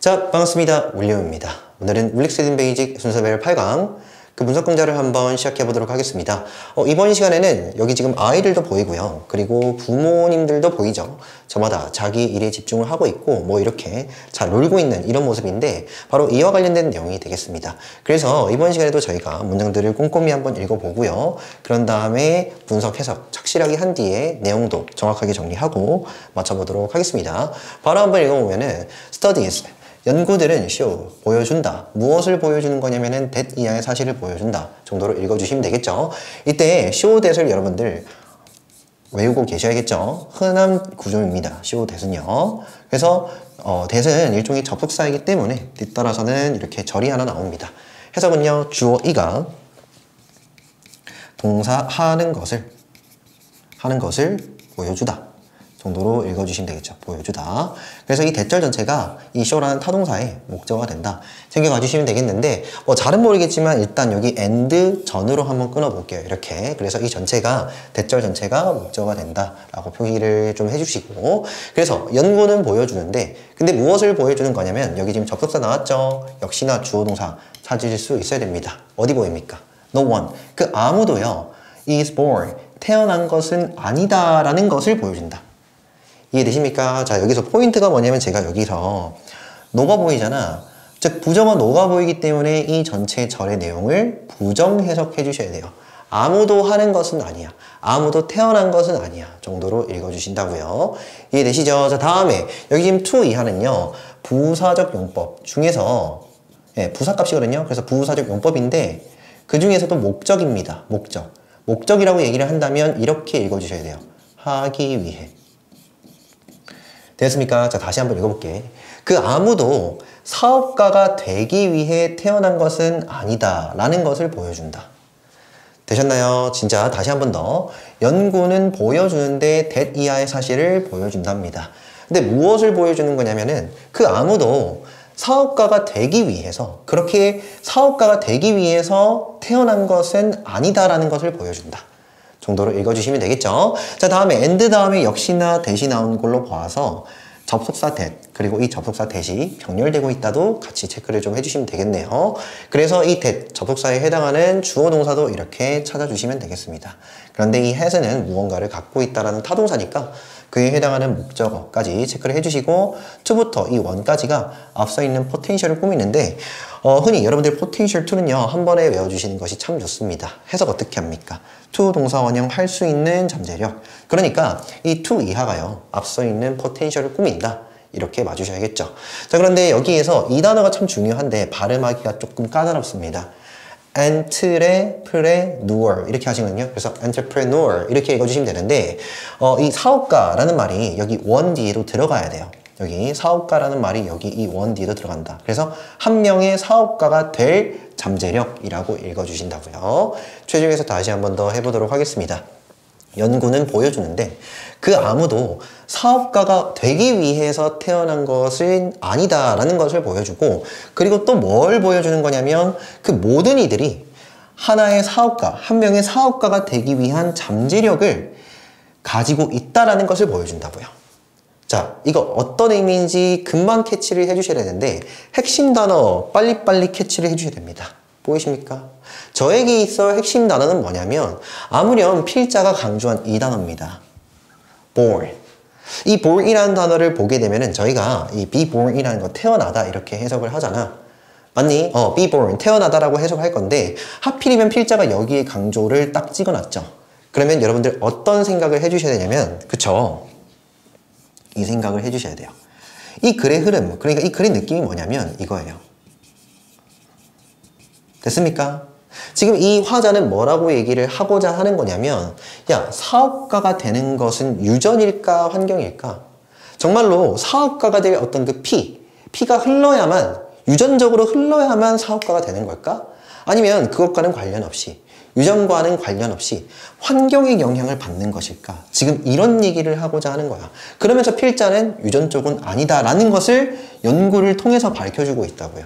자, 반갑습니다. 윌리엄입니다. 오늘은 울릭스딘 베이직 순서별 8강 그 분석 강좌를 한번 시작해 보도록 하겠습니다. 이번 시간에는 여기 지금 아이들도 보이고요. 그리고 부모님들도 보이죠. 저마다 자기 일에 집중을 하고 있고 뭐 이렇게 잘 놀고 있는 이런 모습인데 바로 이와 관련된 내용이 되겠습니다. 그래서 이번 시간에도 저희가 문장들을 꼼꼼히 한번 읽어보고요. 그런 다음에 분석, 해석 착실하게 한 뒤에 내용도 정확하게 정리하고 맞춰보도록 하겠습니다. 바로 한번 읽어보면은 studies 연구들은 show, 보여준다. 무엇을 보여주는 거냐면은 that 이하의 사실을 보여준다 정도로 읽어주시면 되겠죠. 이때 show that을 여러분들 외우고 계셔야겠죠. 흔한 구조입니다. show that은요. 그래서 that은 일종의 접속사이기 때문에 뒤따라서는 이렇게 절이 하나 나옵니다. 해석은요. 주어 이가 동사 하는 것을 보여주다 정도로 읽어주시면 되겠죠. 보여주다. 그래서 이 대절 전체가 이 show라는 타동사의 목적어가 된다. 챙겨가 주시면 되겠는데 잘은 모르겠지만 일단 여기 and 전으로 한번 끊어볼게요. 이렇게. 그래서 이 전체가 대절 전체가 목적어가 된다 라고 표기를 좀 해주시고 그래서 연구는 보여주는데 근데 무엇을 보여주는 거냐면 여기 지금 접속사 나왔죠. 역시나 주어 동사 찾으실 수 있어야 됩니다. 어디 보입니까? No one. 그 아무도요. is born. 태어난 것은 아니다 라는 것을 보여준다. 이해되십니까? 자, 여기서 포인트가 뭐냐면 제가 여기서 노가 보이잖아. 즉 부정어 노가 보이기 때문에 이 전체 절의 내용을 부정 해석해 주셔야 돼요. 아무도 하는 것은 아니야. 아무도 태어난 것은 아니야. 정도로 읽어주신다고요. 이해되시죠? 자, 다음에 여기 지금 to 이하는요. 부사적 용법 중에서 부사값이거든요. 그래서 부사적 용법인데 그 중에서도 목적입니다. 목적이라고 얘기를 한다면 이렇게 읽어주셔야 돼요. 하기 위해. 됐습니까? 자, 다시 한번 읽어볼게. 그 아무도 사업가가 되기 위해 태어난 것은 아니다 라는 것을 보여준다. 되셨나요? 진짜 다시 한번 더. 연구는 보여주는데 that 이하의 사실을 보여준답니다. 근데 무엇을 보여주는 거냐면은 그 아무도 사업가가 되기 위해서 그렇게 사업가가 되기 위해서 태어난 것은 아니다 라는 것을 보여준다. 정도로 읽어주시면 되겠죠. 자, 다음에 and 다음에 역시나 that이 나온 걸로 봐서 접속사 that 그리고 이 접속사 that이 병렬되고 있다도 같이 체크를 좀 해주시면 되겠네요. 그래서 이 that 접속사에 해당하는 주어 동사도 이렇게 찾아주시면 되겠습니다. 그런데 이 has는 무언가를 갖고 있다라는 타동사니까 그에 해당하는 목적어까지 체크를 해주시고 to부터 이 one까지가 앞서 있는 potential을 꾸미는데 흔히 여러분들 potential to는요 한 번에 외워주시는 것이 참 좋습니다. 해석 어떻게 합니까? to 동사 원형 할 수 있는 잠재력. 그러니까 이 to 이하가요 앞서 있는 potential을 꾸민다. 이렇게 맞으셔야겠죠. 자, 그런데 여기에서 이 단어가 참 중요한데 발음하기가 조금 까다롭습니다. entrepreneur 이렇게 하시거든요. 그래서 entrepreneur 이렇게 읽어주시면 되는데 이 사업가라는 말이 여기 원 뒤에도 들어가야 돼요. 여기 사업가라는 말이 여기 이 원 뒤에도 들어간다. 그래서 한 명의 사업가가 될 잠재력이라고 읽어주신다고요. 최종에서 다시 한번 더 해보도록 하겠습니다. 연구는 보여주는데 그 아무도 사업가가 되기 위해서 태어난 것은 아니다 라는 것을 보여주고 그리고 또 뭘 보여주는 거냐면 그 모든 이들이 하나의 사업가, 한 명의 사업가가 되기 위한 잠재력을 가지고 있다라는 것을 보여준다고요. 자, 이거 어떤 의미인지 금방 캐치를 해주셔야 되는데 핵심 단어 빨리빨리 캐치를 해주셔야 됩니다. 보이십니까? 저에게 있어 핵심 단어는 뭐냐면 아무렴 필자가 강조한 이 단어입니다. born. 이 born이라는 단어를 보게 되면은 저희가 이 be born이라는 거 태어나다 이렇게 해석을 하잖아. 맞니? be born 태어나다라고 해석할 건데 하필이면 필자가 여기에 강조를 딱 찍어놨죠. 그러면 여러분들 어떤 생각을 해주셔야 되냐면 그쵸? 이 생각을 해주셔야 돼요. 이 글의 흐름, 그러니까 이 글의 느낌이 뭐냐면 이거예요. 됐습니까? 지금 이 화자는 뭐라고 얘기를 하고자 하는 거냐면 야, 사업가가 되는 것은 유전일까 환경일까? 정말로 사업가가 될 어떤 그 피가 흘러야만 유전적으로 흘러야만 사업가가 되는 걸까? 아니면 그것과는 관련 없이 유전과는 관련 없이 환경의 영향을 받는 것일까? 지금 이런 얘기를 하고자 하는 거야. 그러면서 필자는 유전 쪽은 아니다라는 것을 연구를 통해서 밝혀주고 있다고요.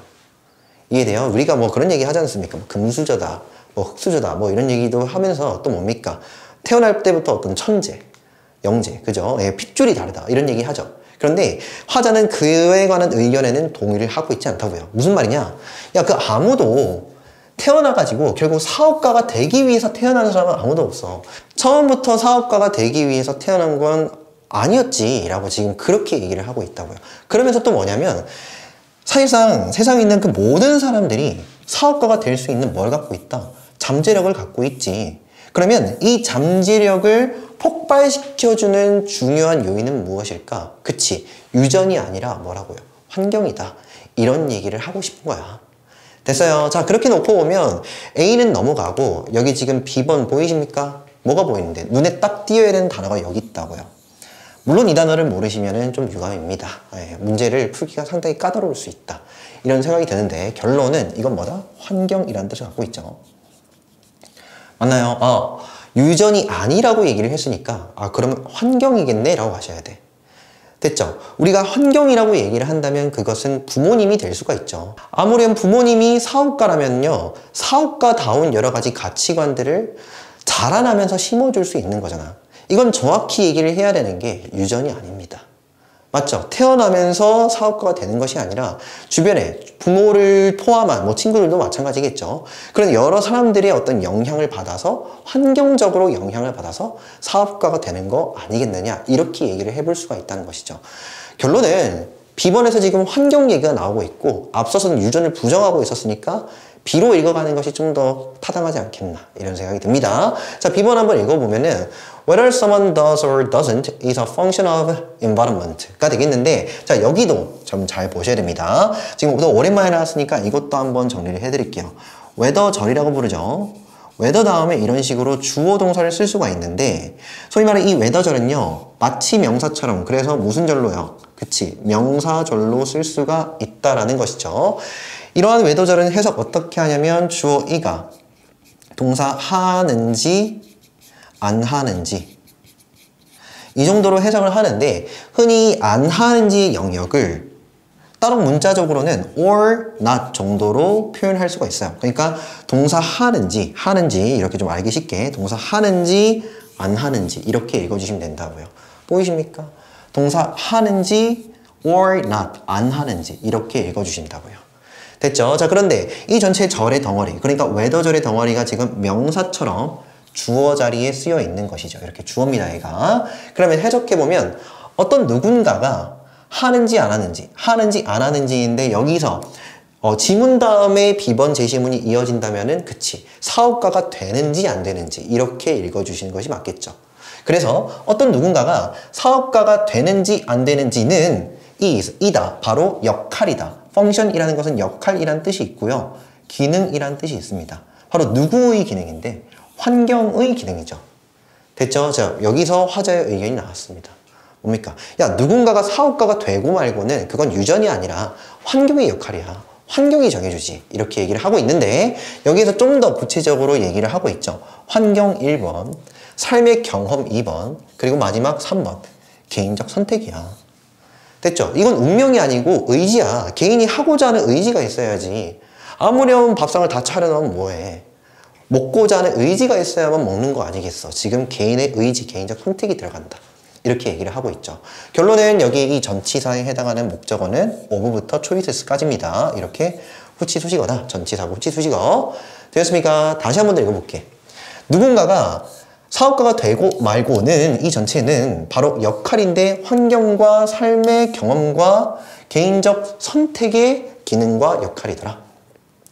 이해돼요? 우리가 뭐 그런 얘기 하지 않습니까? 뭐 금수저다, 뭐 흑수저다, 뭐 이런 얘기도 하면서 또 뭡니까? 태어날 때부터 어떤 천재, 영재, 그죠? 예, 핏줄이 다르다. 이런 얘기 하죠. 그런데 화자는 그에 관한 의견에는 동의를 하고 있지 않다고요. 무슨 말이냐? 야, 그 아무도 태어나가지고 결국 사업가가 되기 위해서 태어난 사람은 아무도 없어. 처음부터 사업가가 되기 위해서 태어난 건 아니었지 라고 지금 그렇게 얘기를 하고 있다고요. 그러면서 또 뭐냐면 사실상 세상에 있는 그 모든 사람들이 사업가가 될 수 있는 뭘 갖고 있다? 잠재력을 갖고 있지. 그러면 이 잠재력을 폭발시켜주는 중요한 요인은 무엇일까? 그치, 유전이 아니라 뭐라고요? 환경이다. 이런 얘기를 하고 싶은 거야. 됐어요. 자, 그렇게 놓고 보면 A는 넘어가고 여기 지금 B번 보이십니까? 뭐가 보이는데? 눈에 딱 띄어야 되는 단어가 여기 있다고요. 물론 이 단어를 모르시면 좀 유감입니다. 예, 문제를 풀기가 상당히 까다로울 수 있다. 이런 생각이 드는데 결론은 이건 뭐다? 환경이라는 뜻을 갖고 있죠. 맞나요? 유전이 아니라고 얘기를 했으니까 그러면 환경이겠네 라고 하셔야 돼. 됐죠? 우리가 환경이라고 얘기를 한다면 그것은 부모님이 될 수가 있죠. 아무렴 부모님이 사업가라면요, 사업가다운 여러 가지 가치관들을 자라나면서 심어줄 수 있는 거잖아. 이건 정확히 얘기를 해야 되는 게 유전이 아닙니다. 맞죠? 태어나면서 사업가가 되는 것이 아니라 주변에 부모를 포함한 뭐 친구들도 마찬가지겠죠. 그런 여러 사람들의 어떤 영향을 받아서 환경적으로 영향을 받아서 사업가가 되는 거 아니겠느냐, 이렇게 얘기를 해볼 수가 있다는 것이죠. 결론은 B번에서 지금 환경 얘기가 나오고 있고 앞서서는 유전을 부정하고 있었으니까 B로 읽어가는 것이 좀 더 타당하지 않겠나, 이런 생각이 듭니다. 자, B번 한번 읽어보면은 whether someone does or doesn't is a function of environment가 되겠는데, 자, 여기도 좀 잘 보셔야 됩니다. 지금 또 오랜만에 나왔으니까 이것도 한번 정리를 해드릴게요. whether절이라고 부르죠. whether 다음에 이런 식으로 주어 동사를 쓸 수가 있는데, 소위 말해 이 whether절은요, 마치 명사처럼, 그래서 무슨 절로요? 그치, 명사절로 쓸 수가 있다라는 것이죠. 이러한 whether절은 해석 어떻게 하냐면 주어 이가 동사 하는지 안 하는지 이 정도로 해석을 하는데, 흔히 안 하는지 영역을 따로 문자적으로는 or not 정도로 표현할 수가 있어요. 그러니까 동사 하는지 이렇게 좀 알기 쉽게 동사 하는지 안 하는지 이렇게 읽어주시면 된다고요. 보이십니까? 동사 하는지 or not 안 하는지 이렇게 읽어주신다고요. 됐죠? 자, 그런데 이 전체 절의 덩어리, 그러니까 whether절의 덩어리가 지금 명사처럼 주어 자리에 쓰여 있는 것이죠. 이렇게 주어입니다, 얘가. 그러면 해석해보면 어떤 누군가가 하는지 안 하는지, 하는지 안 하는지인데 여기서 지문 다음에 B번 제시문이 이어진다면은 그치, 사업가가 되는지 안 되는지 이렇게 읽어주시는 것이 맞겠죠. 그래서 어떤 누군가가 사업가가 되는지 안 되는지는 이다, 바로 역할이다. function이라는 것은 역할이란 뜻이 있고요, 기능이란 뜻이 있습니다. 바로 누구의 기능인데 환경의 기능이죠. 됐죠? 자, 여기서 화자의 의견이 나왔습니다. 뭡니까? 야, 누군가가 사업가가 되고 말고는 그건 유전이 아니라 환경의 역할이야. 환경이 정해주지. 이렇게 얘기를 하고 있는데 여기에서 좀 더 구체적으로 얘기를 하고 있죠. 환경 1번, 삶의 경험 2번, 그리고 마지막 3번. 개인적 선택이야. 됐죠? 이건 운명이 아니고 의지야. 개인이 하고자 하는 의지가 있어야지. 아무렴 밥상을 다 차려놓으면 뭐해? 먹고자 하는 의지가 있어야만 먹는 거 아니겠어. 지금 개인의 의지, 개인적 선택이 들어간다. 이렇게 얘기를 하고 있죠. 결론은 여기 이 전치사에 해당하는 목적어는 of부터 choices까지입니다. 이렇게 후치수식어다. 전치사고 후치수식어. 되었습니까? 다시 한번 더 읽어볼게. 누군가가 사업가가 되고 말고는 이 전체는 바로 역할인데 환경과 삶의 경험과 개인적 선택의 기능과 역할이더라.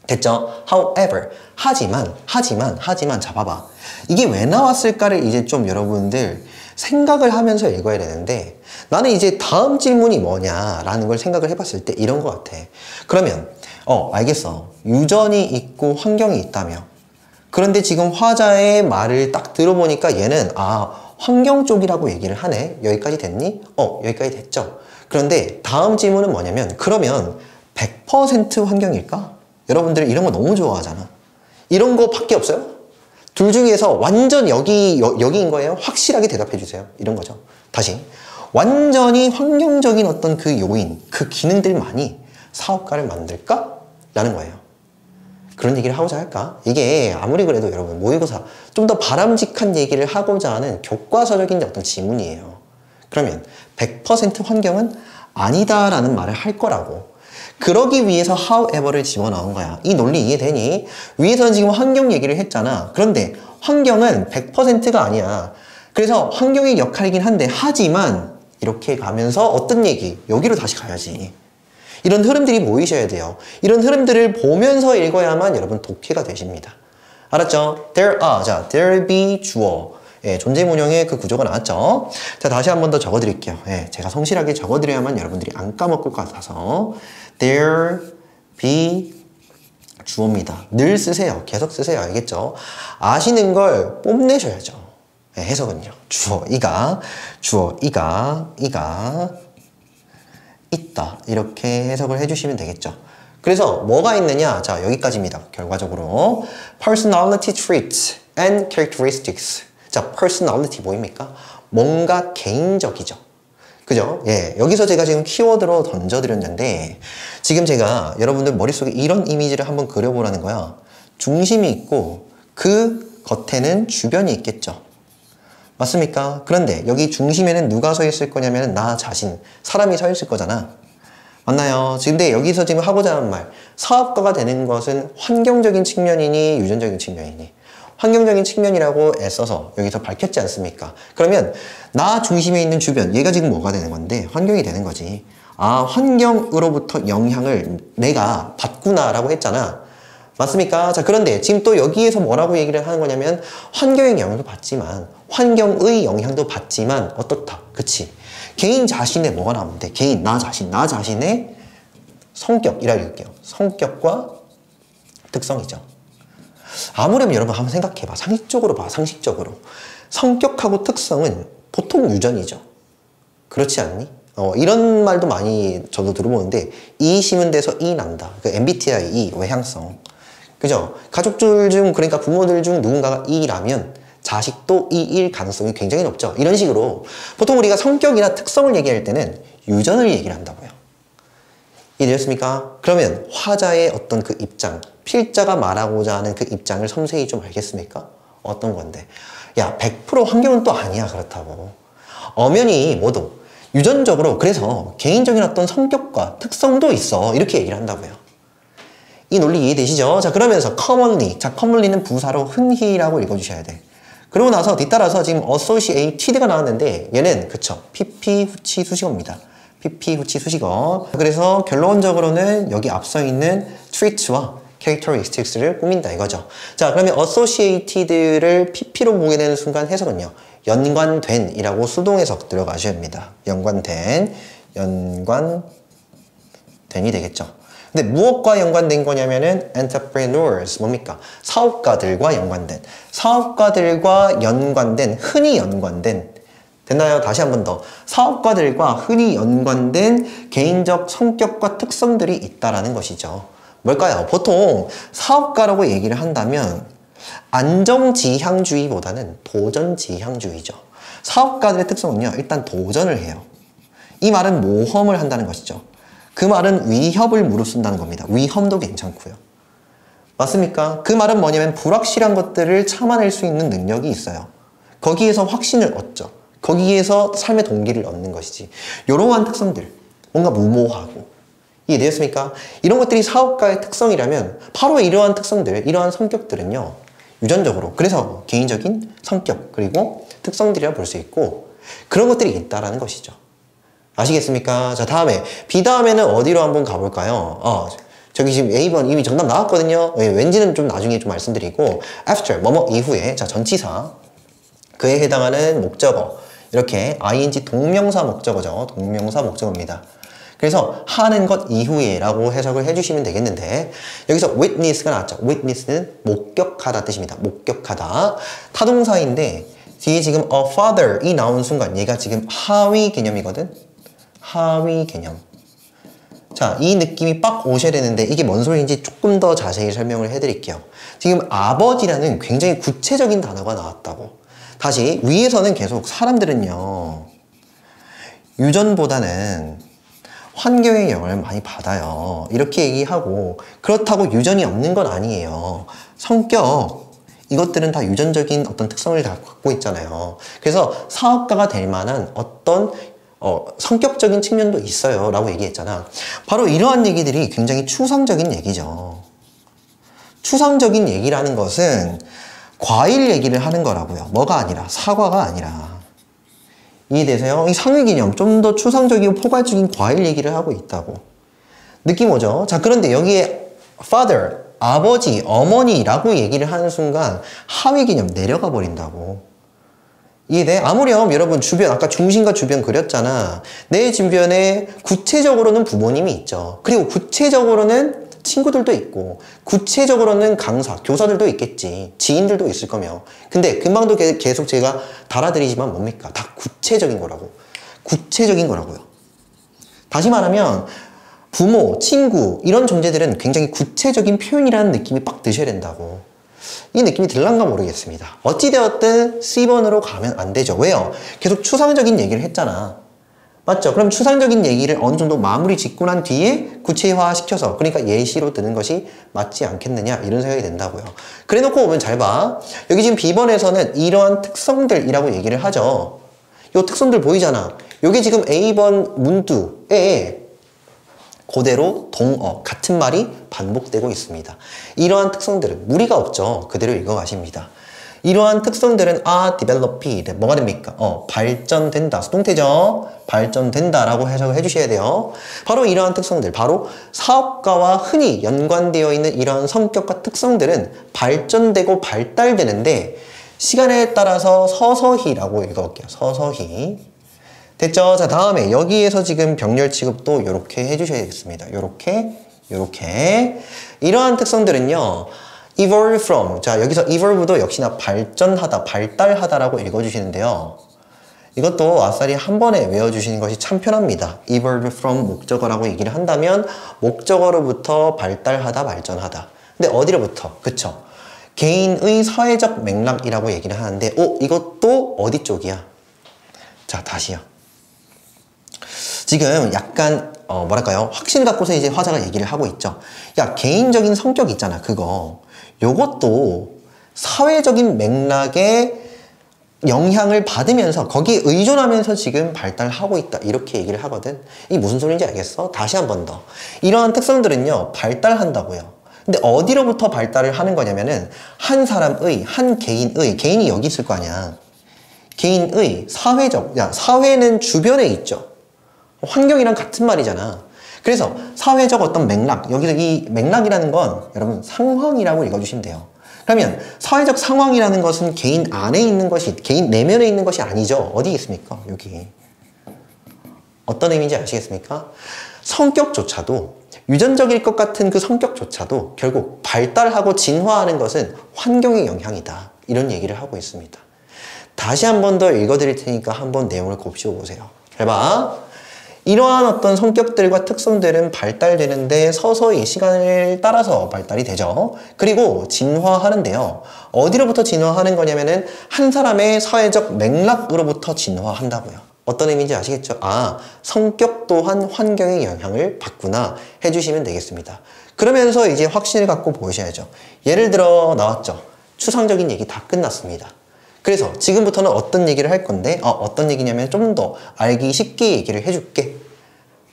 됐죠? However, 하지만 자 봐봐. 이게 왜 나왔을까를 이제 좀 여러분들 생각을 하면서 읽어야 되는데, 나는 이제 다음 질문이 뭐냐라는 걸 생각을 해봤을 때 이런 것 같아. 그러면 알겠어. 유전이 있고 환경이 있다며. 그런데 지금 화자의 말을 딱 들어보니까 얘는 환경 쪽이라고 얘기를 하네. 여기까지 됐니? 여기까지 됐죠. 그런데 다음 질문은 뭐냐면, 그러면 100% 환경일까? 여러분들 이런 거 너무 좋아하잖아. 이런 거 밖에 없어요? 둘 중에서 완전 여기인 거예요? 확실하게 대답해 주세요. 이런 거죠. 다시. 완전히 환경적인 어떤 그 요인, 그 기능들만이 사업가를 만들까? 라는 거예요. 그런 얘기를 하고자 할까? 이게 아무리 그래도 여러분 모의고사 좀 더 바람직한 얘기를 하고자 하는 교과서적인 어떤 지문이에요. 그러면 100% 환경은 아니다라는 말을 할 거라고. 그러기 위해서 however를 집어넣은 거야. 이 논리 이해되니? 위에서는 지금 환경 얘기를 했잖아. 그런데 환경은 100%가 아니야. 그래서 환경의 역할이긴 한데 하지만 이렇게 가면서 어떤 얘기? 여기로 다시 가야지. 이런 흐름들이 보이셔야 돼요. 이런 흐름들을 보면서 읽어야만 여러분 독해가 되십니다. 알았죠? There are. 자, there be 주어. 예, 존재문형의 그 구조가 나왔죠? 자, 다시 한 번 더 적어드릴게요. 예, 제가 성실하게 적어드려야만 여러분들이 안 까먹을 것 같아서. There be 주어입니다. 늘 쓰세요. 계속 쓰세요. 알겠죠? 아시는 걸 뽐내셔야죠. 예, 해석은요. 주어, 이가 있다. 이렇게 해석을 해주시면 되겠죠. 그래서 뭐가 있느냐? 자, 여기까지입니다. 결과적으로 personality traits and characteristics. 자, personality 뭐입니까? 뭔가 개인적이죠. 그죠? 예, 여기서 제가 지금 키워드로 던져드렸는데 지금 제가 여러분들 머릿속에 이런 이미지를 한번 그려보라는 거야. 중심이 있고 그 겉에는 주변이 있겠죠. 맞습니까? 그런데 여기 중심에는 누가 서 있을 거냐면 나 자신, 사람이 서 있을 거잖아. 맞나요? 근데 여기서 지금 하고자 하는 말, 사업가가 되는 것은 환경적인 측면이니 유전적인 측면이니? 환경적인 측면이라고 애써서 여기서 밝혔지 않습니까? 그러면 나 중심에 있는 주변, 얘가 지금 뭐가 되는 건데 환경이 되는 거지. 아, 환경으로부터 영향을 내가 받구나라고 했잖아. 맞습니까? 자, 그런데 지금 또 여기에서 뭐라고 얘기를 하는 거냐면 환경의 영향도 받지만 환경의 영향도 받지만 어떻다. 그치? 개인 자신의 뭐가 나오면 돼? 개인, 나 자신의 성격이라고 읽을게요. 성격과 특성이죠. 아무렴 여러분 한번 생각해봐. 상식적으로 봐. 상식적으로. 성격하고 특성은 보통 유전이죠. 그렇지 않니? 이런 말도 많이 저도 들어보는데 이 심은 데서 이 난다. 그 MBTI, 이 외향성. 그죠? 가족들 중 그러니까 부모들 중 누군가가 E라면 자식도 E일 가능성이 굉장히 높죠. 이런 식으로 보통 우리가 성격이나 특성을 얘기할 때는 유전을 얘기를 한다고요. 이해되셨습니까? 그러면 화자의 어떤 그 입장, 필자가 말하고자 하는 그 입장을 섬세히 좀 알겠습니까? 어떤 건데? 야, 100% 환경은 또 아니야. 그렇다고. 엄연히 모두 유전적으로 그래서 개인적인 어떤 성격과 특성도 있어. 이렇게 얘기를 한다고요. 이 논리 이해되시죠? 자, 그러면서 commonly. 자, commonly는 부사로 흔히라고 읽어주셔야 돼. 그러고 나서 뒤따라서 지금 associated가 나왔는데 얘는 그쵸. PP 후치 수식어입니다. PP 후치 수식어. 그래서 결론적으로는 여기 앞서 있는 traits와 characteristics를 꾸민다 이거죠. 자, 그러면 associated를 PP로 보게 되는 순간 해석은요. 연관된 이라고 수동해석 들어가셔야 합니다. 연관된이 되겠죠. 근데 무엇과 연관된 거냐면은 entrepreneurs 뭡니까? 사업가들과 연관된 흔히 연관된 됐나요? 다시 한 번 더. 사업가들과 흔히 연관된 개인적 성격과 특성들이 있다라는 것이죠. 뭘까요? 보통 사업가라고 얘기를 한다면 안정지향주의보다는 도전지향주의죠. 사업가들의 특성은요. 일단 도전을 해요. 이 말은 모험을 한다는 것이죠. 그 말은 위협을 무릅쓴다는 겁니다. 위험도 괜찮고요. 맞습니까? 그 말은 뭐냐면 불확실한 것들을 참아낼 수 있는 능력이 있어요. 거기에서 확신을 얻죠. 거기에서 삶의 동기를 얻는 것이지. 이러한 특성들, 뭔가 무모하고 이해되셨습니까? 이런 것들이 사업가의 특성이라면 바로 이러한 특성들, 이러한 성격들은요. 유전적으로 그래서 개인적인 성격 그리고 특성들이라 볼 수 있고 그런 것들이 있다라는 것이죠. 아시겠습니까? 자, 다음에 B 다음에는 어디로 한번 가볼까요? 저기 지금 A번 이미 정답 나왔거든요. 예, 왠지는 좀 나중에 좀 말씀드리고 after 뭐뭐 이후에 자 전치사 그에 해당하는 목적어 이렇게 ing 동명사 목적어죠. 동명사 목적어입니다. 그래서 하는 것 이후에 라고 해석을 해주시면 되겠는데 여기서 witness가 나왔죠. witness는 목격하다 뜻입니다. 목격하다. 타동사인데 뒤에 지금 a father이 나온 순간 얘가 지금 하위 개념이거든. 하위 개념. 자, 이 느낌이 빡 오셔야 되는데 이게 뭔 소리인지 조금 더 자세히 설명을 해드릴게요. 지금 아버지라는 굉장히 구체적인 단어가 나왔다고. 다시 위에서는 계속 사람들은요. 유전보다는 환경의 영향을 많이 받아요. 이렇게 얘기하고, 그렇다고 유전이 없는 건 아니에요. 성격, 이것들은 다 유전적인 어떤 특성을 다 갖고 있잖아요. 그래서 사업가가 될 만한 어떤 성격적인 측면도 있어요 라고 얘기했잖아. 바로 이러한 얘기들이 굉장히 추상적인 얘기죠. 추상적인 얘기라는 것은 과일 얘기를 하는 거라고요. 뭐가 아니라, 사과가 아니라. 이해되세요? 이 상위 개념, 좀 더 추상적이고 포괄적인 과일 얘기를 하고 있다고. 느낌 오죠? 자, 그런데 여기에 father, 아버지, 어머니라고 얘기를 하는 순간 하위 개념 내려가 버린다고. 이해돼? 아무렴 여러분 주변, 아까 중심과 주변 그렸잖아. 내 주변에 구체적으로는 부모님이 있죠. 그리고 구체적으로는 친구들도 있고, 구체적으로는 강사, 교사들도 있겠지. 지인들도 있을 거며. 근데 금방도 계속 제가 달아드리지만 뭡니까? 다 구체적인 거라고. 구체적인 거라고요. 다시 말하면 부모, 친구 이런 존재들은 굉장히 구체적인 표현이라는 느낌이 빡 드셔야 된다고. 이 느낌이 들란가 모르겠습니다. 어찌되었든 C번으로 가면 안 되죠. 왜요? 계속 추상적인 얘기를 했잖아. 맞죠? 그럼 추상적인 얘기를 어느 정도 마무리 짓고 난 뒤에 구체화 시켜서, 그러니까 예시로 드는 것이 맞지 않겠느냐 이런 생각이 된다고요. 그래 놓고 보면 잘 봐. 여기 지금 B번에서는 이러한 특성들이라고 얘기를 하죠. 요 특성들 보이잖아. 요게 지금 A번 문두에 그대로 동어, 같은 말이 반복되고 있습니다. 이러한 특성들은 무리가 없죠. 그대로 읽어가십니다. 이러한 특성들은 are developed, 뭐가 됩니까? 발전된다. 수동태죠. 발전된다 라고 해석을 해주셔야 돼요. 바로 이러한 특성들, 바로 사업가와 흔히 연관되어 있는 이러한 성격과 특성들은 발전되고 발달되는데 시간에 따라서 서서히라고 읽어볼게요. 서서히. 됐죠? 자, 다음에 여기에서 지금 병렬 취급도 이렇게 해주셔야겠습니다. 요렇게. 이러한 특성들은요, evolve from. 자, 여기서 evolve도 역시나 발전하다, 발달하다라고 읽어주시는데요. 이것도 아싸리 한 번에 외워주시는 것이 참 편합니다. evolve from 목적어라고 얘기를 한다면 목적어로부터 발달하다, 발전하다. 근데 어디로부터? 그쵸? 개인의 사회적 맥락이라고 얘기를 하는데, 이것도 어디 쪽이야? 자, 다시요. 지금 약간 뭐랄까요? 확신을 갖고서 이제 화자가 얘기를 하고 있죠. 야, 개인적인 성격 있잖아. 그거. 요것도 사회적인 맥락에 영향을 받으면서 거기에 의존하면서 지금 발달하고 있다. 이렇게 얘기를 하거든. 이게 무슨 소리인지 알겠어? 다시 한 번 더. 이러한 특성들은요, 발달한다고요. 근데 어디로부터 발달을 하는 거냐면은 한 사람의, 한 개인의, 개인이 여기 있을 거 아니야. 개인의 사회적, 사회는 주변에 있죠. 환경이랑 같은 말이잖아. 그래서 사회적 어떤 맥락, 여기서 이 맥락이라는 건 여러분 상황이라고 읽어주시면 돼요. 그러면 사회적 상황이라는 것은 개인 안에 있는 것이, 개인 내면에 있는 것이 아니죠. 어디 있습니까? 여기. 어떤 의미인지 아시겠습니까? 성격조차도, 유전적일 것 같은 그 성격조차도 결국 발달하고 진화하는 것은 환경의 영향이다. 이런 얘기를 하고 있습니다. 다시 한 번 더 읽어드릴 테니까 한번 내용을 곱씹어 보세요. 잘 봐. 이러한 어떤 성격들과 특성들은 발달되는데 서서히 시간을 따라서 발달이 되죠. 그리고 진화하는데요. 어디로부터 진화하는 거냐면은 한 사람의 사회적 맥락으로부터 진화한다고요. 어떤 의미인지 아시겠죠? 성격 또한 환경의 영향을 받구나 해주시면 되겠습니다. 그러면서 이제 확신을 갖고 보셔야죠. 예를 들어 나왔죠. 추상적인 얘기 다 끝났습니다. 그래서 지금부터는 어떤 얘기를 할 건데 어떤 얘기냐면 좀 더 알기 쉽게 얘기를 해줄게.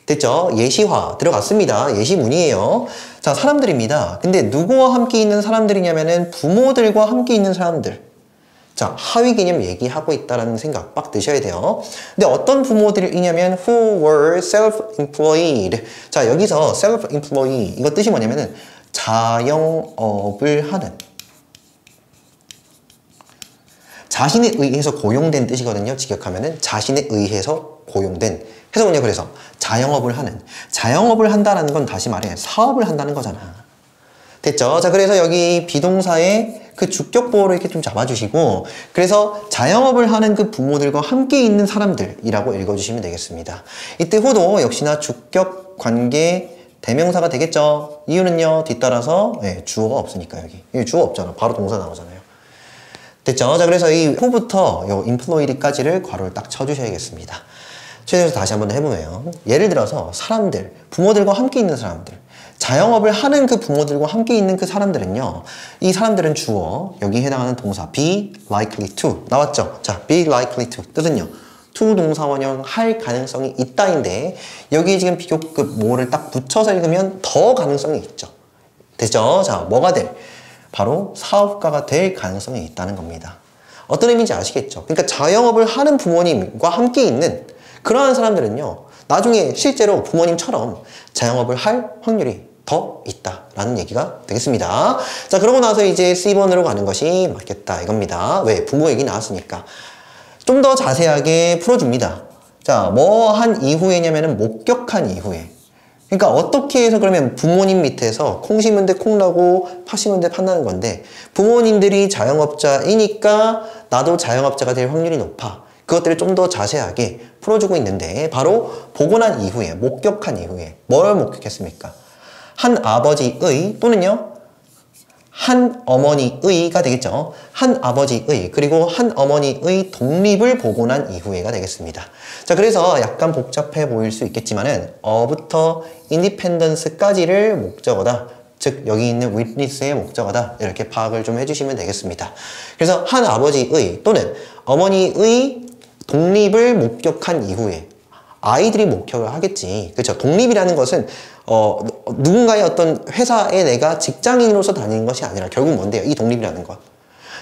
됐죠? 예시화 들어갔습니다. 예시문이에요. 자, 사람들입니다. 근데 누구와 함께 있는 사람들이냐면은 부모들과 함께 있는 사람들. 자, 하위 개념 얘기하고 있다라는 생각 빡 드셔야 돼요. 근데 어떤 부모들이냐면 who were self-employed. 자, 여기서 self-employed 이거 뜻이 뭐냐면은 자영업을 하는, 자신에 의해서 고용된 뜻이거든요. 직역하면은 자신에 의해서 고용된. 해석은요, 그래서 자영업을 하는. 자영업을 한다는 건 다시 말해 사업을 한다는 거잖아. 됐죠? 자, 그래서 여기 비동사의 그 주격 보호를 이렇게 좀 잡아주시고, 그래서 자영업을 하는 그 부모들과 함께 있는 사람들이라고 읽어주시면 되겠습니다. 이때 who도 역시나 주격 관계 대명사가 되겠죠. 이유는요, 뒤따라서 주어가 없으니까 여기 주어 없잖아. 바로 동사 나오잖아요. 됐죠? 자, 그래서 이 who부터 요 employed까지를 괄호를 딱 쳐주셔야겠습니다. 최대에서 다시 한번 해보면 예를 들어서 사람들, 부모들과 함께 있는 사람들, 자영업을 하는 그 부모들과 함께 있는 그 사람들은요, 이 사람들은 주어, 여기에 해당하는 동사 be likely to 나왔죠? 자, be likely to 뜻은요, to 동사원형 할 가능성이 있다인데 여기 지금 비교급 뭐를 딱 붙여서 읽으면 더 가능성이 있죠. 됐죠? 자, 뭐가 될? 바로 사업가가 될 가능성이 있다는 겁니다. 어떤 의미인지 아시겠죠? 그러니까 자영업을 하는 부모님과 함께 있는 그러한 사람들은요, 나중에 실제로 부모님처럼 자영업을 할 확률이 더 있다라는 얘기가 되겠습니다. 자, 그러고 나서 이제 C번으로 가는 것이 맞겠다 이겁니다. 왜? 부모 얘기 나왔으니까. 좀 더 자세하게 풀어줍니다. 자, 뭐 한 이후에냐면은 목격한 이후에. 그러니까 어떻게 해서 그러면 부모님 밑에서 콩 심은 데 콩 나고 팥 심은 데 팥 나는 건데, 부모님들이 자영업자이니까 나도 자영업자가 될 확률이 높아. 그것들을 좀 더 자세하게 풀어주고 있는데, 바로 보고 난 이후에, 목격한 이후에 뭘 목격했습니까? 한 아버지의 또는요 한 어머니의가 되겠죠. 한 아버지의 그리고 한 어머니의 독립을 보고 난 이후에가 되겠습니다. 자, 그래서 약간 복잡해 보일 수 있겠지만은 어부터 independence까지를 목적어다, 즉 여기 있는 witness의 목적어다, 이렇게 파악을 좀 해주시면 되겠습니다. 그래서 한 아버지의 또는 어머니의 독립을 목격한 이후에, 아이들이 목격을 하겠지. 그렇죠? 독립이라는 것은 누군가의 어떤 회사에 내가 직장인으로서 다니는 것이 아니라 결국 뭔데요? 이 독립이라는 것.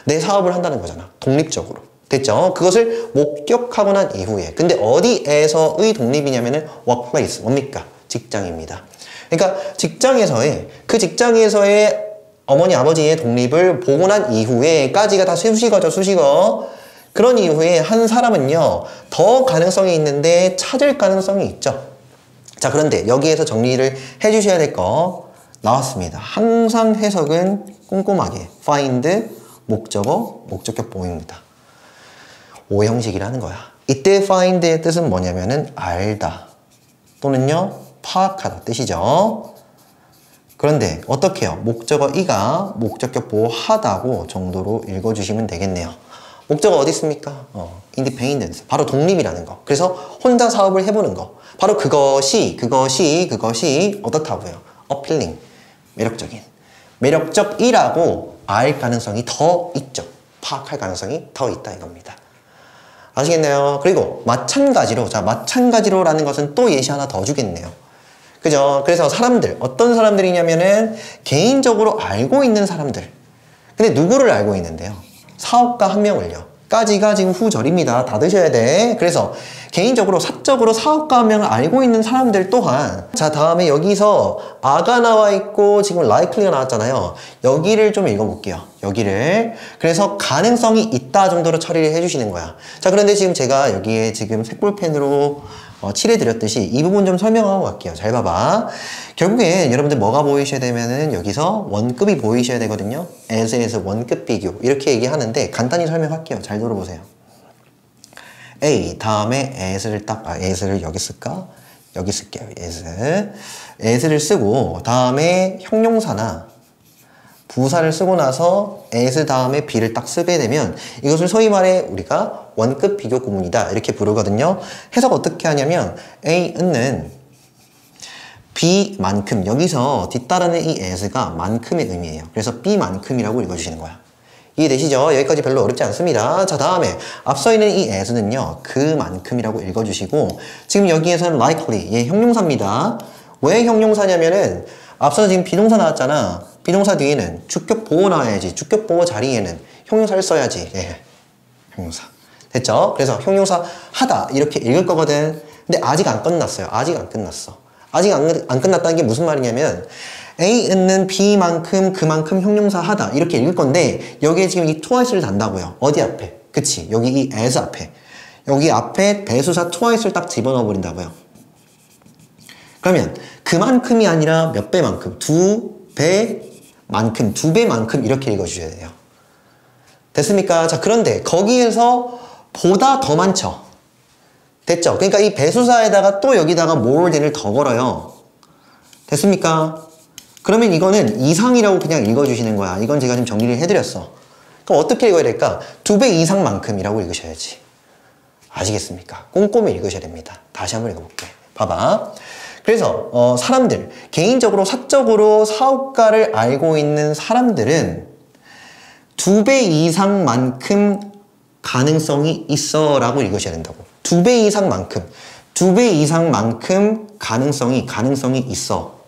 내 사업을 한다는 거잖아. 독립적으로. 됐죠? 그것을 목격하고 난 이후에. 근데 어디에서의 독립이냐면은 workplace. 뭡니까? 직장입니다. 그러니까 직장에서의, 그 직장에서의 어머니, 아버지의 독립을 보고 난 이후에까지가 다 수식어죠. 수식어. 그런 이후에 한 사람은요, 더 가능성이 있는데 찾을 가능성이 있죠. 자, 그런데 여기에서 정리를 해주셔야 될 거 나왔습니다. 항상 해석은 꼼꼼하게 find, 목적어, 목적격 보호입니다. 오형식이라는 거야. 이때 find의 뜻은 뭐냐면은 알다 또는요 파악하다 뜻이죠. 그런데 어떻게 해요? 목적어 이가 목적격 보호하다고 정도로 읽어주시면 되겠네요. 목적어 어디 있습니까? independence. 바로 독립이라는 거. 그래서 혼자 사업을 해보는 거. 바로 그것이 어떻다고요? appealing. 매력적인. 매력적이라고 알 가능성이 더 있죠. 파악할 가능성이 더 있다 이겁니다. 아시겠나요? 그리고 마찬가지로, 자, 마찬가지로라는 것은 또 예시 하나 더 주겠네요. 그죠? 그래서 사람들, 어떤 사람들이냐면은 개인적으로 알고 있는 사람들. 근데 누구를 알고 있는데요? 사업가 한 명을요. 까지가 지금 후절입니다. 다 드셔야 돼. 그래서 개인적으로 사적으로 사업가 한 명을 알고 있는 사람들 또한, 자, 다음에 여기서 아가 나와 있고 지금 likely가 나왔잖아요. 여기를 좀 읽어볼게요. 여기를. 그래서 가능성이 있다 정도로 처리를 해주시는 거야. 자, 그런데 지금 제가 여기에 지금 색볼펜으로 칠해드렸듯이 이 부분 좀 설명하고 갈게요. 잘 봐봐. 결국에 여러분들 뭐가 보이셔야 되면은 여기서 원급이 보이셔야 되거든요. as에서 원급 비교 이렇게 얘기하는데 간단히 설명할게요. 잘 들어보세요. A 다음에 as를 여기 쓸까? 여기 쓸게요. as를 쓰고 다음에 형용사나 부사를 쓰고 나서 as 다음에 be를 딱 쓰게 되면 이것을 소위 말해 우리가 원급 비교 구문이다 이렇게 부르거든요. 해석 어떻게 하냐면 A는 B만큼, 여기서 뒤따르는 이 as가 만큼의 의미예요. 그래서 B만큼이라고 읽어주시는 거야. 이해되시죠? 여기까지 별로 어렵지 않습니다. 자, 다음에 앞서 있는 이 as는요 그만큼이라고 읽어주시고, 지금 여기에서는 likely, 얘 형용사입니다. 왜 형용사냐면은 앞서 지금 비동사 나왔잖아. 비동사 뒤에는 주격 보호 나와야지. 주격 보호 자리에는 형용사를 써야지. 예, 형용사. 됐죠? 그래서 형용사 하다 이렇게 읽을 거거든. 근데 아직 안 끝났어요. 아직 안 끝났어. 아직 안 끝났다는 게 무슨 말이냐면 A는 B만큼 그만큼 형용사 하다 이렇게 읽을 건데 여기에 지금 이 twice를 단다고요. 어디 앞에? 그치? 여기 이 as 앞에. 여기 앞에 대수사 twice를 딱 집어넣어 버린다고요. 그러면 그만큼이 아니라 몇 배만큼? 두 배만큼 이렇게 읽어주셔야 돼요. 됐습니까? 자, 그런데 거기에서 보다 더 많죠. 됐죠? 그러니까 이 배수사에다가 또 여기다가 more than을 더 걸어요. 됐습니까? 그러면 이거는 이상이라고 그냥 읽어주시는 거야. 이건 제가 지금 정리를 해드렸어. 그럼 어떻게 읽어야 될까? 2배 이상만큼이라고 읽으셔야지. 아시겠습니까? 꼼꼼히 읽으셔야 됩니다. 다시 한번 읽어볼게. 봐봐. 그래서 사람들, 개인적으로 사적으로 사업가를 알고 있는 사람들은 2배 이상만큼 가능성이 있어 라고 읽으셔야 된다고. 2배 이상만큼 2배 이상만큼 가능성이 있어.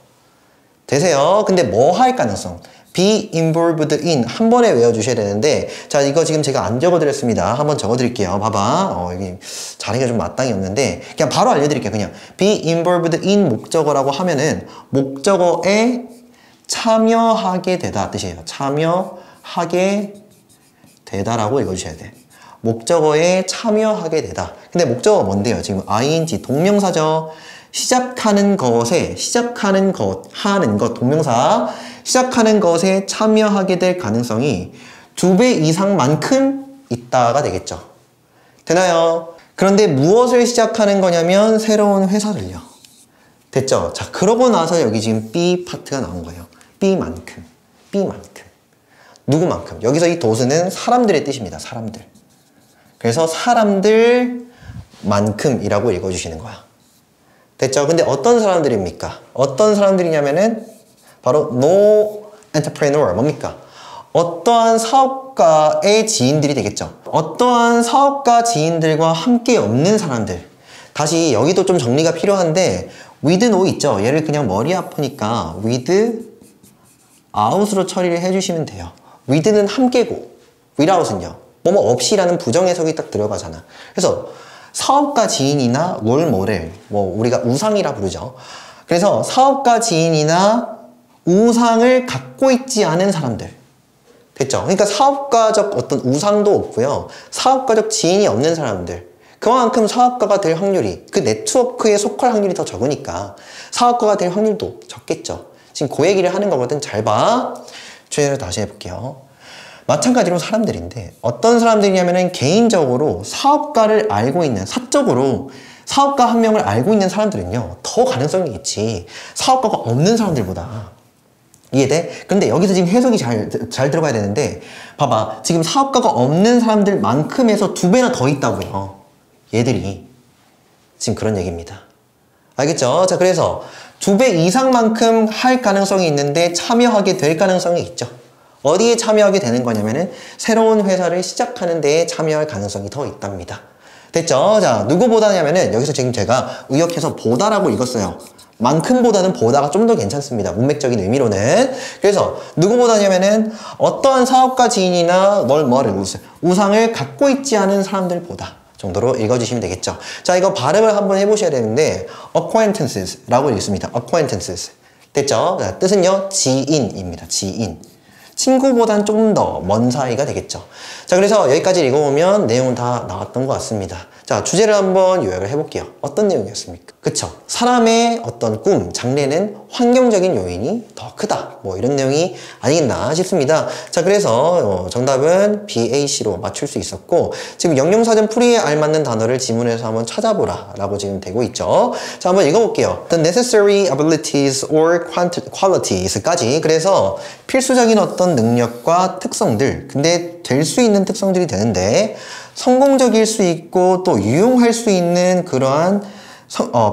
되세요? 근데 뭐 할 가능성? be involved in 한 번에 외워주셔야 되는데, 자, 이거 지금 제가 안 적어드렸습니다. 한번 적어드릴게요. 봐봐. 여기 자리가 좀 마땅히 없는데 그냥 바로 알려드릴게요. 그냥 be involved in 목적어라고 하면은 목적어에 참여하게 되다 뜻이에요. 참여하게 되다라고 읽어주셔야 돼. 목적어에 참여하게 되다. 근데 목적어가 뭔데요? 지금 ing 동명사죠. 시작하는 것에 하는 것 동명사 시작하는 것에 참여하게 될 가능성이 2배 이상만큼 있다가 되겠죠. 되나요? 그런데 무엇을 시작하는 거냐면 새로운 회사를요. 됐죠? 자, 그러고 나서 여기 지금 B 파트가 나온 거예요. B만큼. 누구만큼? 여기서 이 도수는 사람들의 뜻입니다. 사람들. 그래서 사람들만큼이라고 읽어주시는 거야. 됐죠? 근데 어떤 사람들입니까? 어떤 사람들이냐면은 바로 no entrepreneur. 뭡니까? 어떠한 사업가의 지인들이 되겠죠. 어떠한 사업가 지인들과 함께 없는 사람들. 다시 여기도 좀 정리가 필요한데 with no 있죠? 얘를 그냥 머리 아프니까 with out으로 처리를 해주시면 돼요. with는 함께고 without은요. 뭐뭐 없이라는 부정해석이 딱 들어가잖아. 그래서 사업가 지인이나 롤모델, 뭐 우리가 우상이라 부르죠. 그래서 사업가 지인이나 우상을 갖고 있지 않은 사람들. 됐죠? 그러니까 사업가적 어떤 우상도 없고요. 사업가적 지인이 없는 사람들. 그만큼 사업가가 될 확률이, 그 네트워크에 속할 확률이 더 적으니까 사업가가 될 확률도 적겠죠. 지금 그 얘기를 하는 거거든. 잘 봐. 주제를 다시 해볼게요. 마찬가지로 사람들인데 어떤 사람들이냐면은 개인적으로 사업가를 알고 있는, 사적으로 사업가 한 명을 알고 있는 사람들은요 더 가능성이 있지 사업가가 없는 사람들보다. 이해돼? 근데 여기서 지금 해석이 잘 들어가야 되는데 봐봐, 지금 사업가가 없는 사람들만큼에서 2배나 더 있다고요. 얘들이 지금 그런 얘기입니다. 알겠죠? 자, 그래서 2배 이상만큼 할 가능성이 있는데 참여하게 될 가능성이 있죠. 어디에 참여하게 되는 거냐면은 새로운 회사를 시작하는 데에 참여할 가능성이 더 있답니다. 됐죠? 자, 누구보다냐면은 여기서 지금 제가 의역해서 보다라고 읽었어요. 만큼보다는 보다가 좀 더 괜찮습니다. 문맥적인 의미로는. 그래서 누구보다냐면은 어떠한 사업가 지인이나 우상을 갖고 있지 않은 사람들보다 정도로 읽어주시면 되겠죠. 자, 이거 발음을 한번 해보셔야 되는데 acquaintances라고 읽습니다. acquaintances. 됐죠? 자, 뜻은요 지인입니다. 지인. 친구보단 조금 더 먼 사이가 되겠죠. 자, 그래서 여기까지 읽어보면 내용은 다 나왔던 것 같습니다. 자, 주제를 한번 요약을 해볼게요. 어떤 내용이었습니까? 그쵸? 사람의 어떤 꿈, 장래는 환경적인 요인이 더 크다. 뭐 이런 내용이 아니겠나 싶습니다. 자, 그래서 정답은 BAC로 맞출 수 있었고, 지금 영영사전 풀이에 알맞는 단어를 지문에서 한번 찾아보라 라고 지금 되고 있죠. 자, 한번 읽어볼게요. The necessary abilities or qualities까지. 그래서 필수적인 어떤 능력과 특성들, 근데 될 수 있는 특성들이 되는데 성공적일 수 있고 또 유용할 수 있는 그러한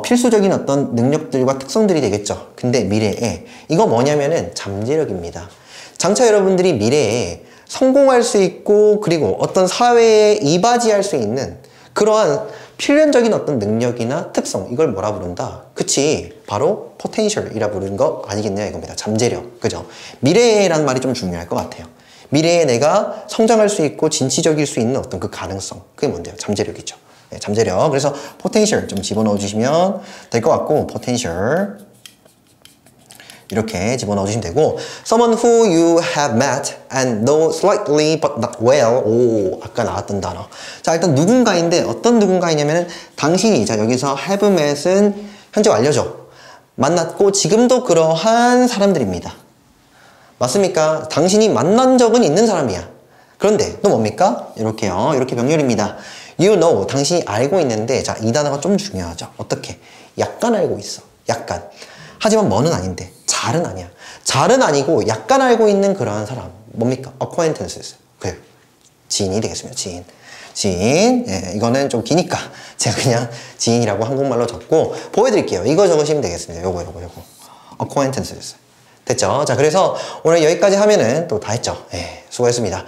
필수적인 어떤 능력들과 특성들이 되겠죠. 근데 미래에 이거 뭐냐면은 잠재력입니다. 장차 여러분들이 미래에 성공할 수 있고 그리고 어떤 사회에 이바지할 수 있는 그러한 필연적인 어떤 능력이나 특성, 이걸 뭐라 부른다? 그치, 바로 potential이라 부르는 거 아니겠냐 이겁니다. 잠재력, 그죠? 미래라는 말이 좀 중요할 것 같아요. 미래에 내가 성장할 수 있고 진취적일 수 있는 어떤 그 가능성, 그게 뭔데요? 잠재력이죠. 네, 잠재력. 그래서 potential 좀 집어넣어 주시면 될 것 같고, potential 이렇게 집어넣어 주시면 되고, someone who you have met and know slightly but not well. 오, 아까 나왔던 단어. 자, 일단 누군가인데 어떤 누군가이냐면은 당신이, 자, 여기서 have met은 현재 완료죠. 만났고 지금도 그러한 사람들입니다. 맞습니까? 당신이 만난 적은 있는 사람이야. 그런데 또 뭡니까? 이렇게요. 이렇게 병렬입니다. You know, 당신이 알고 있는데, 자, 이 단어가 좀 중요하죠. 어떻게? 약간 알고 있어. 약간. 하지만 뭐는 아닌데, 잘은 아니야. 잘은 아니고 약간 알고 있는 그러한 사람. 뭡니까? acquaintances. 그래요. 지인이 되겠습니다. 지인. 지인. 예, 이거는 좀 기니까 제가 그냥 지인이라고 한국말로 적고 보여드릴게요. 이거 적으시면 되겠습니다. 요거. acquaintances. 됐죠? 자, 그래서 오늘 여기까지 하면은 또 다 했죠. 예, 수고했습니다.